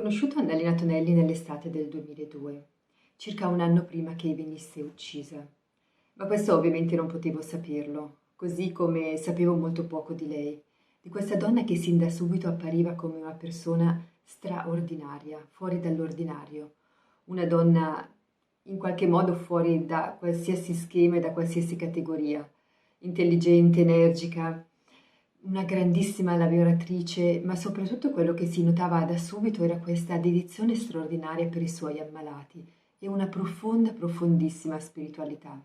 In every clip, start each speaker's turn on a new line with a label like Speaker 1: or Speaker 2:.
Speaker 1: conosciuto Annalena Tonelli nell'estate del 2002, circa un anno prima che venisse uccisa. Ma questo ovviamente non potevo saperlo, così come sapevo molto poco di lei, di questa donna che sin da subito appariva come una persona straordinaria, fuori dall'ordinario, una donna in qualche modo fuori da qualsiasi schema e da qualsiasi categoria, intelligente, energica, una grandissima lavoratrice, ma soprattutto quello che si notava da subito era questa dedizione straordinaria per i suoi ammalati e una profonda, profondissima spiritualità.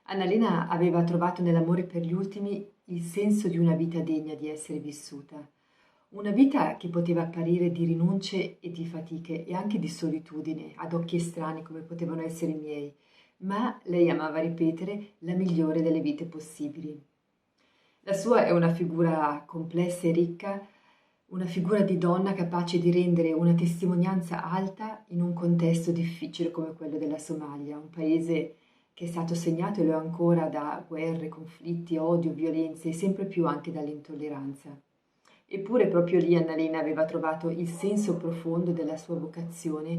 Speaker 1: Annalena aveva trovato nell'amore per gli ultimi il senso di una vita degna di essere vissuta, una vita che poteva apparire di rinunce e di fatiche e anche di solitudine ad occhi estranei come potevano essere i miei, ma lei amava ripetere la migliore delle vite possibili. La sua è una figura complessa e ricca, una figura di donna capace di rendere una testimonianza alta in un contesto difficile come quello della Somalia, un paese che è stato segnato e lo è ancora da guerre, conflitti, odio, violenze e sempre più anche dall'intolleranza. Eppure proprio lì Annalena aveva trovato il senso profondo della sua vocazione,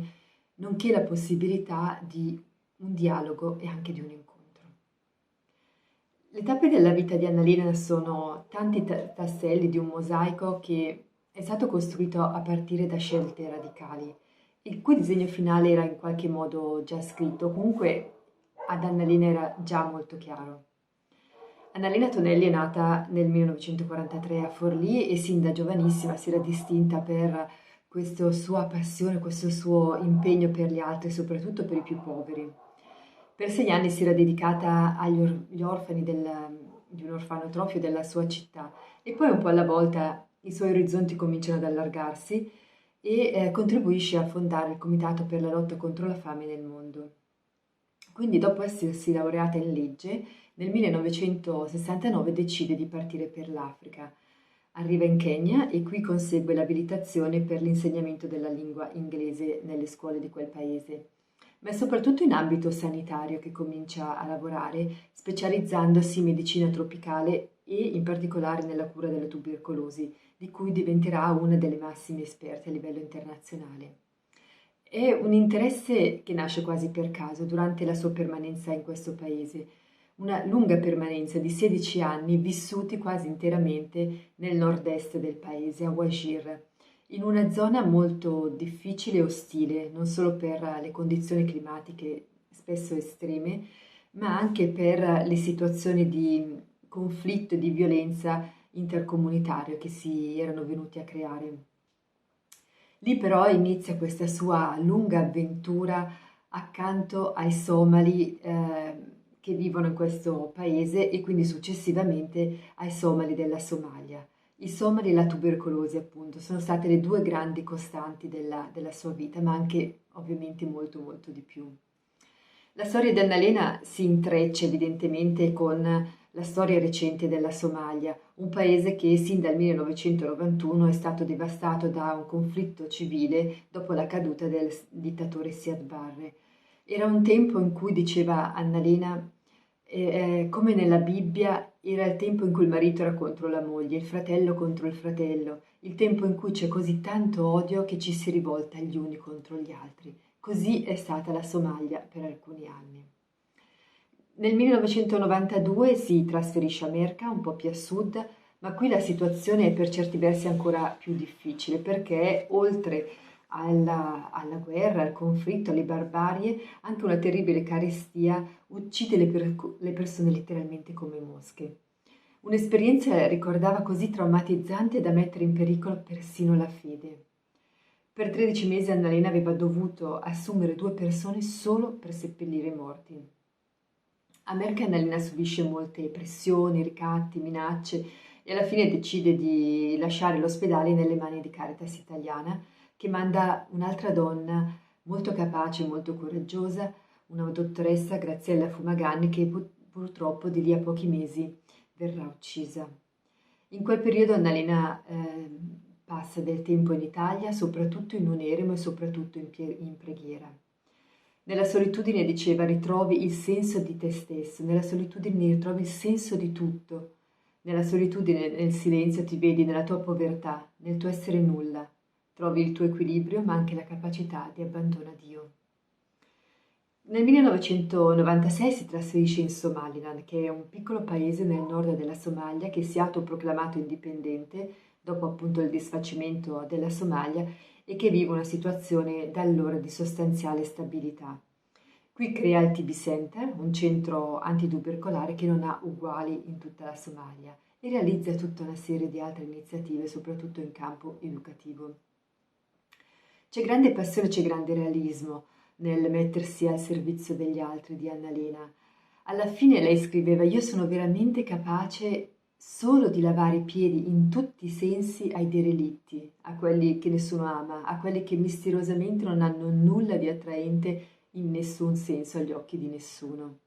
Speaker 1: nonché la possibilità di un dialogo e anche di un incontro. Le tappe della vita di Annalena sono tanti tasselli di un mosaico che è stato costruito a partire da scelte radicali, il cui disegno finale era in qualche modo già scritto, comunque ad Annalena era già molto chiaro. Annalena Tonelli è nata nel 1943 a Forlì e sin da giovanissima si era distinta per questa sua passione, questo suo impegno per gli altri, soprattutto per i più poveri. Per 6 anni si era dedicata agli orfani di un orfanotrofio della sua città e poi un po' alla volta i suoi orizzonti cominciano ad allargarsi e contribuisce a fondare il Comitato per la lotta contro la fame nel mondo. Quindi dopo essersi laureata in legge, nel 1969 decide di partire per l'Africa. Arriva in Kenya e qui consegue l'abilitazione per l'insegnamento della lingua inglese nelle scuole di quel paese. Ma è soprattutto in ambito sanitario che comincia a lavorare, specializzandosi in medicina tropicale e in particolare nella cura della tubercolosi, di cui diventerà una delle massime esperte a livello internazionale. È un interesse che nasce quasi per caso durante la sua permanenza in questo paese, una lunga permanenza di 16 anni vissuti quasi interamente nel nord-est del paese, a Wajir, in una zona molto difficile e ostile, non solo per le condizioni climatiche spesso estreme, ma anche per le situazioni di conflitto e di violenza intercomunitaria che si erano venuti a creare. Lì però inizia questa sua lunga avventura accanto ai somali che vivono in questo paese e quindi successivamente ai somali della Somalia. I somali e la tubercolosi, appunto, sono state le due grandi costanti della sua vita, ma anche ovviamente molto molto di più. La storia di Annalena si intreccia evidentemente con la storia recente della Somalia, un paese che sin dal 1991 è stato devastato da un conflitto civile dopo la caduta del dittatore Siad Barre. Era un tempo in cui, diceva Annalena, come nella Bibbia, era il tempo in cui il marito era contro la moglie, il fratello contro il fratello, il tempo in cui c'è così tanto odio che ci si rivolta gli uni contro gli altri. Così è stata la Somalia per alcuni anni. Nel 1992 si trasferisce a Merka, un po' più a sud, ma qui la situazione è per certi versi ancora più difficile perché oltre alla guerra, al conflitto, alle barbarie, anche una terribile carestia uccide le persone letteralmente come mosche. Un'esperienza ricordava così traumatizzante da mettere in pericolo persino la fede. Per 13 mesi Annalena aveva dovuto assumere 2 persone solo per seppellire i morti. A Merck Annalena subisce molte pressioni, ricatti, minacce e alla fine decide di lasciare l'ospedale nelle mani di Caritas Italiana, che manda un'altra donna molto capace e molto coraggiosa, una dottoressa, Graziella Fumagalli, che purtroppo di lì a pochi mesi verrà uccisa. In quel periodo Annalena passa del tempo in Italia, soprattutto in un eremo e soprattutto in preghiera. Nella solitudine, diceva, ritrovi il senso di te stesso, nella solitudine ritrovi il senso di tutto, nella solitudine, nel silenzio ti vedi nella tua povertà, nel tuo essere nulla, trovi il tuo equilibrio ma anche la capacità di abbandono a Dio. Nel 1996 si trasferisce in Somaliland, che è un piccolo paese nel nord della Somalia che si è autoproclamato indipendente dopo appunto il disfacimento della Somalia e che vive una situazione da allora di sostanziale stabilità. Qui crea il TB Center, un centro antitubercolare che non ha uguali in tutta la Somalia e realizza tutta una serie di altre iniziative, soprattutto in campo educativo. C'è grande passione, c'è grande realismo nel mettersi al servizio degli altri di Annalena. Alla fine lei scriveva: io sono veramente capace solo di lavare i piedi in tutti i sensi ai derelitti, a quelli che nessuno ama, a quelli che misteriosamente non hanno nulla di attraente in nessun senso agli occhi di nessuno.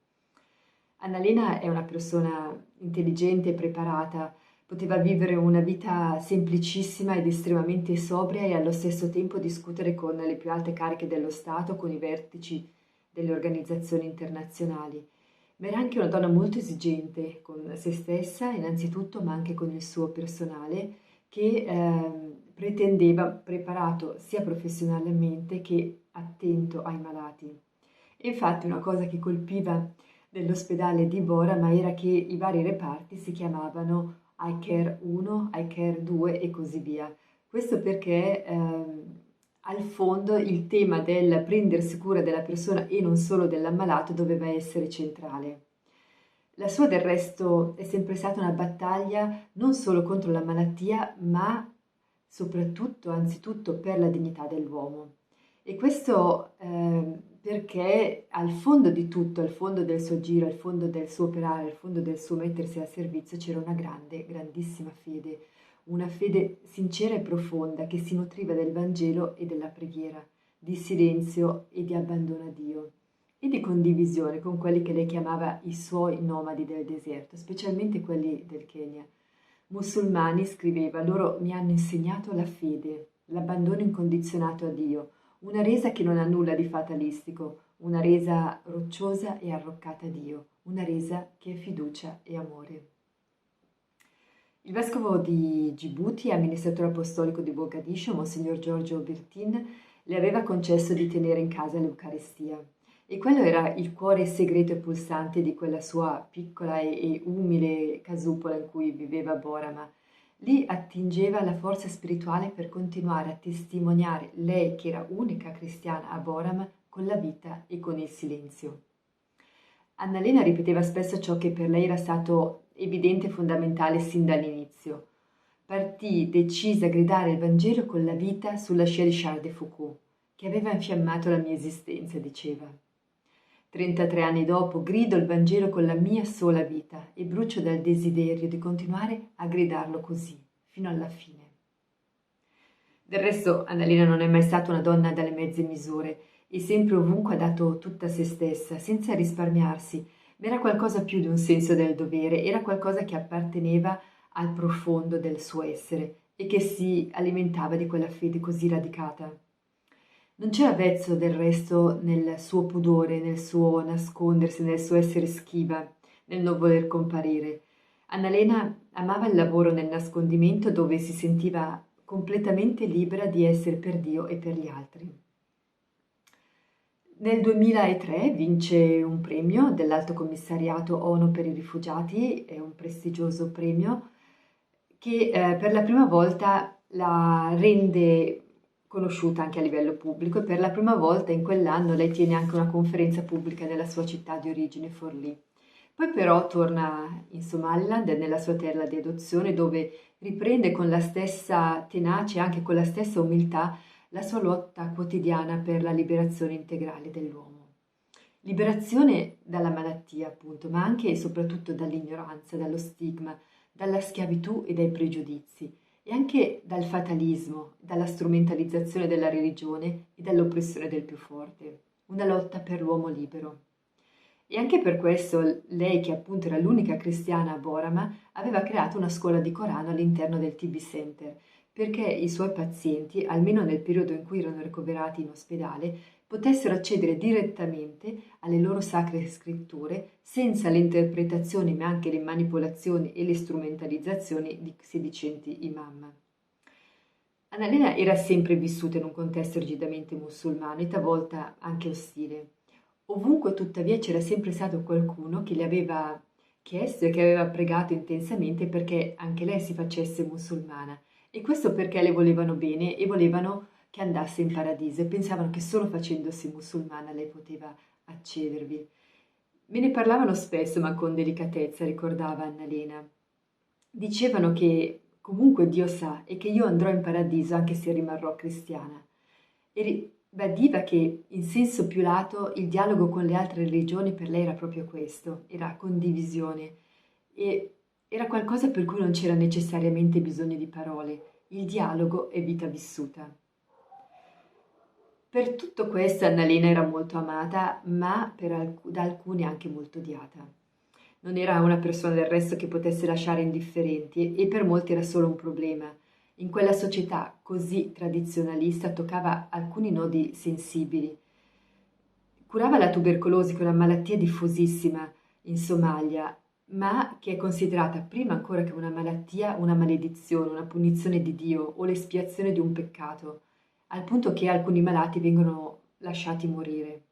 Speaker 1: Annalena è una persona intelligente e preparata, poteva vivere una vita semplicissima ed estremamente sobria e allo stesso tempo discutere con le più alte cariche dello Stato, con i vertici delle organizzazioni internazionali. Ma era anche una donna molto esigente con se stessa, innanzitutto, ma anche con il suo personale, che pretendeva preparato sia professionalmente che attento ai malati. E infatti una cosa che colpiva dell'ospedale di Borama era che i vari reparti si chiamavano I Care 1, I Care 2 e così via. Questo perché al fondo il tema del prendersi cura della persona e non solo dell'ammalato doveva essere centrale. La sua del resto è sempre stata una battaglia non solo contro la malattia, ma soprattutto, anzitutto, per la dignità dell'uomo. E questo perché al fondo di tutto, al fondo del suo giro, al fondo del suo operare, al fondo del suo mettersi al servizio c'era una grande, grandissima fede, una fede sincera e profonda che si nutriva del Vangelo e della preghiera, di silenzio e di abbandono a Dio e di condivisione con quelli che lei chiamava i suoi nomadi del deserto, specialmente quelli del Kenya. Musulmani, scriveva, loro mi hanno insegnato la fede, l'abbandono incondizionato a Dio, una resa che non ha nulla di fatalistico, una resa rocciosa e arroccata a Dio, una resa che è fiducia e amore. Il vescovo di Gibuti e amministratore apostolico di Mogadiscio, Monsignor Giorgio Bertin, le aveva concesso di tenere in casa l'Eucaristia. E quello era il cuore segreto e pulsante di quella sua piccola e umile casupola in cui viveva Borama. Lì attingeva la forza spirituale per continuare a testimoniare lei che era unica cristiana a Borama con la vita e con il silenzio. Annalena ripeteva spesso ciò che per lei era stato evidente e fondamentale sin dall'inizio. Partì decisa a gridare il Vangelo con la vita sulla scia di Charles de Foucault, che aveva infiammato la mia esistenza, diceva. 33 anni dopo grido il Vangelo con la mia sola vita e brucio dal desiderio di continuare a gridarlo così, fino alla fine. Del resto, Annalena non è mai stata una donna dalle mezze misure e sempre ovunque ha dato tutta se stessa, senza risparmiarsi, ma era qualcosa più di un senso del dovere, era qualcosa che apparteneva al profondo del suo essere e che si alimentava di quella fede così radicata. Non c'era vezzo del resto nel suo pudore, nel suo nascondersi, nel suo essere schiva, nel non voler comparire. Annalena amava il lavoro nel nascondimento dove si sentiva completamente libera di essere per Dio e per gli altri. Nel 2003 vince un premio dell'Alto Commissariato ONU per i rifugiati, è un prestigioso premio che per la prima volta la rende conosciuta anche a livello pubblico e per la prima volta in quell'anno lei tiene anche una conferenza pubblica nella sua città di origine, Forlì. Poi però torna in Somaliland, nella sua terra di adozione, dove riprende con la stessa tenacia e anche con la stessa umiltà la sua lotta quotidiana per la liberazione integrale dell'uomo. Liberazione dalla malattia, appunto, ma anche e soprattutto dall'ignoranza, dallo stigma, dalla schiavitù e dai pregiudizi, e anche dal fatalismo, dalla strumentalizzazione della religione e dall'oppressione del più forte. Una lotta per l'uomo libero. E anche per questo lei, che appunto era l'unica cristiana a Borama, aveva creato una scuola di Corano all'interno del TB Center, perché i suoi pazienti, almeno nel periodo in cui erano ricoverati in ospedale, potessero accedere direttamente alle loro sacre scritture senza le interpretazioni ma anche le manipolazioni e le strumentalizzazioni di sedicenti imam. Annalena era sempre vissuta in un contesto rigidamente musulmano e talvolta anche ostile. Ovunque tuttavia c'era sempre stato qualcuno che le aveva chiesto e che aveva pregato intensamente perché anche lei si facesse musulmana. E questo perché le volevano bene e volevano che andasse in paradiso e pensavano che solo facendosi musulmana lei poteva accedervi. Me ne parlavano spesso, ma con delicatezza, ricordava Annalena. Dicevano che comunque Dio sa e che io andrò in paradiso anche se rimarrò cristiana. E ribadiva che in senso più lato il dialogo con le altre religioni per lei era proprio questo, era condivisione e era qualcosa per cui non c'era necessariamente bisogno di parole. Il dialogo è vita vissuta. Per tutto questo Annalena era molto amata, ma da alcuni anche molto odiata. Non era una persona del resto che potesse lasciare indifferenti e per molti era solo un problema. In quella società così tradizionalista toccava alcuni nodi sensibili. Curava la tubercolosi, che è una malattia diffusissima in Somalia, ma che è considerata prima ancora che una malattia, una maledizione, una punizione di Dio o l'espiazione di un peccato, al punto che alcuni malati vengono lasciati morire.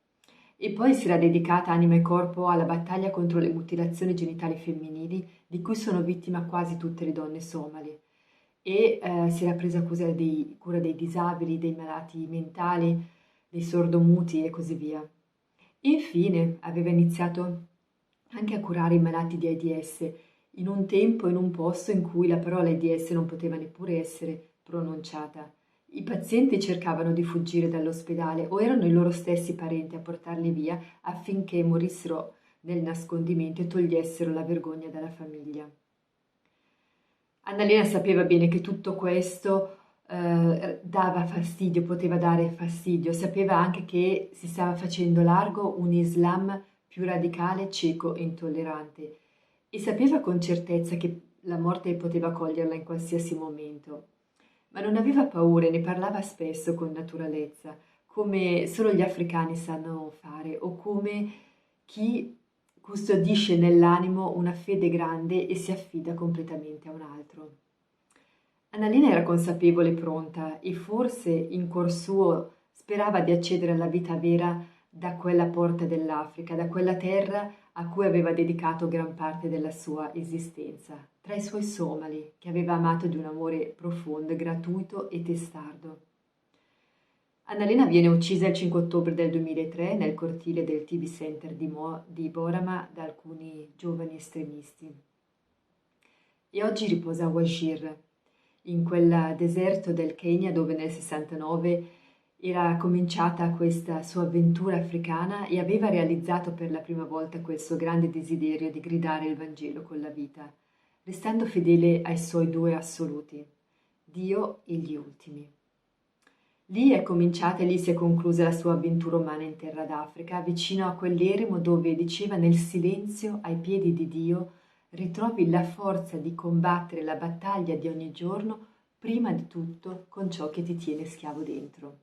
Speaker 1: E poi si era dedicata anima e corpo alla battaglia contro le mutilazioni genitali femminili, di cui sono vittima quasi tutte le donne somali. E si era presa cura dei disabili, dei malati mentali, dei sordomuti e così via. Infine aveva iniziato anche a curare i malati di AIDS, in un tempo e in un posto in cui la parola AIDS non poteva neppure essere pronunciata. I pazienti cercavano di fuggire dall'ospedale o erano i loro stessi parenti a portarli via affinché morissero nel nascondimento e togliessero la vergogna dalla famiglia. Annalena sapeva bene che tutto questo dava fastidio, poteva dare fastidio, sapeva anche che si stava facendo largo un Islam più radicale, cieco e intollerante e sapeva con certezza che la morte poteva coglierla in qualsiasi momento, ma non aveva paura e ne parlava spesso con naturalezza, come solo gli africani sanno fare o come chi custodisce nell'animo una fede grande e si affida completamente a un altro. Annalena era consapevole e pronta e forse in cuor suo sperava di accedere alla vita vera da quella porta dell'Africa, da quella terra a cui aveva dedicato gran parte della sua esistenza, tra i suoi somali, che aveva amato di un amore profondo, gratuito e testardo. Annalena viene uccisa il 5 ottobre del 2003 nel cortile del TV Center di Borama da alcuni giovani estremisti. E oggi riposa a Wajir, in quel deserto del Kenya dove nel 69 era cominciata questa sua avventura africana e aveva realizzato per la prima volta quel suo grande desiderio di gridare il Vangelo con la vita, restando fedele ai suoi due assoluti, Dio e gli ultimi. Lì è cominciata e lì si è conclusa la sua avventura umana in terra d'Africa, vicino a quell'eremo dove diceva nel silenzio ai piedi di Dio ritrovi la forza di combattere la battaglia di ogni giorno, prima di tutto con ciò che ti tiene schiavo dentro.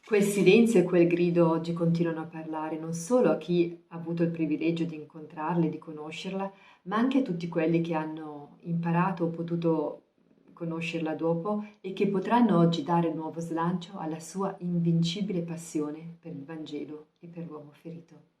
Speaker 1: Quel silenzio e quel grido oggi continuano a parlare non solo a chi ha avuto il privilegio di incontrarla e di conoscerla, ma anche a tutti quelli che hanno imparato o potuto conoscerla dopo e che potranno oggi dare nuovo slancio alla sua invincibile passione per il Vangelo e per l'uomo ferito.